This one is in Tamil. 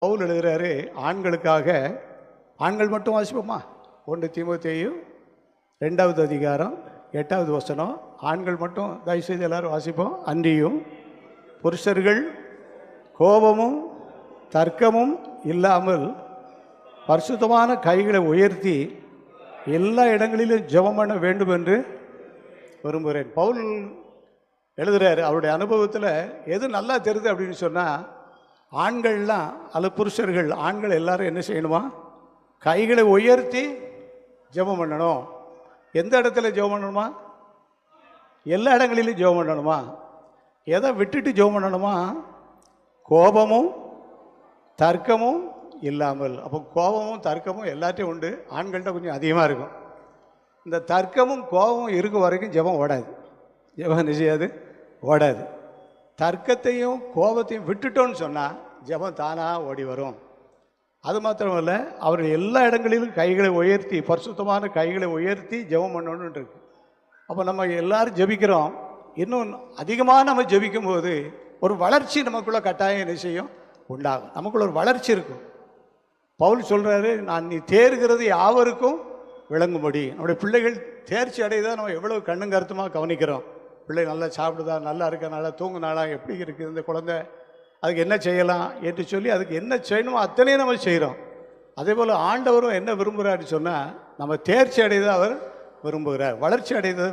பவுல் எழுதுகிறாரு ஆண்களுக்காக. ஆண்கள் மட்டும் வாசிப்போமா? 1 தீமோத்தேயு 2வது அதிகாரம் 8வது வசனம். ஆண்கள் மட்டும் தயவுசெய்து எல்லாரும் வாசிப்போம். அன்றியும் புருஷர்கள் கோபமும் தர்க்கமும் இல்லாமல் பரிசுத்தமான கைகளை உயர்த்தி எல்லா இடங்களிலும் ஜெபம் பண்ண வேண்டும் என்று விரும்புகிறேன். பவுல் எழுதுகிறாரு. அவருடைய அனுபவத்தில் எது நல்லா தெரியுது அப்படின்னு சொன்னால், ஆண்கள்லாம் அல்லது புருஷர்கள் ஆண்கள் எல்லாரும் என்ன செய்யணுமா? கைகளை உயர்த்தி ஜெபம் பண்ணணும். எந்த இடத்துல ஜெபம் பண்ணணுமா? எல்லா இடங்களிலும் ஜெபம் பண்ணணுமா? எதை விட்டுட்டு ஜெபம் பண்ணணுமா? கோபமும் தர்க்கமும் இல்லாமல். அப்போ கோபமும் தர்க்கமும் எல்லாத்தையும் உண்டு. ஆண்கள்கிட்ட கொஞ்சம் அதிகமாக இருக்கும். இந்த தர்க்கமும் கோபமும் இருக்கும் வரைக்கும் ஜெபம் ஓடாது. ஜெபம் நிச்சயாது ஓடாது. தர்க்கத்தையும் கோபத்தையும் விட்டுட்டோன்னு சொன்னால் ஜெபம் தானாக ஓடி வரும். அது மாத்திரமல்ல, அவர்கள் எல்லா இடங்களிலும் கைகளை உயர்த்தி பரிசுத்தமான கைகளை உயர்த்தி ஜெபம் பண்ணணுன்னு இருக்கு. அப்போ நம்ம எல்லாரும் ஜெபிக்கிறோம். இன்னும் அதிகமாக நம்ம ஜெபிக்கும் போது ஒரு வளர்ச்சி நமக்குள்ள கட்டாயம் என்ன செய்யும்? உண்டாகும். நமக்குள்ள ஒரு வளர்ச்சி இருக்கும். பவுல் சொல்கிறாரு, நான் நீ தேர்கிறது யாவருக்கும் விளங்கும்படி. நம்முடைய பிள்ளைகள் தேர்ச்சி அடையதான் நம்ம எவ்வளோ கண்ணும் கருத்துமாக கவனிக்கிறோம். பிள்ளை நல்லா சாப்பிடுதா, நல்லா இருக்கா, நல்லா தூங்குனாலா, எப்படி இருக்குது இந்த குழந்தை, அதுக்கு என்ன செய்யலாம் என்று சொல்லி அதுக்கு என்ன செய்யணுமோ அத்தனையும் நம்ம செய்கிறோம். அதே போல் ஆண்டவரும் என்ன விரும்புகிறாரு சொன்னால், நம்ம தேர்ச்சி அடையதை அவர் விரும்புகிறார், வளர்ச்சி அடையதை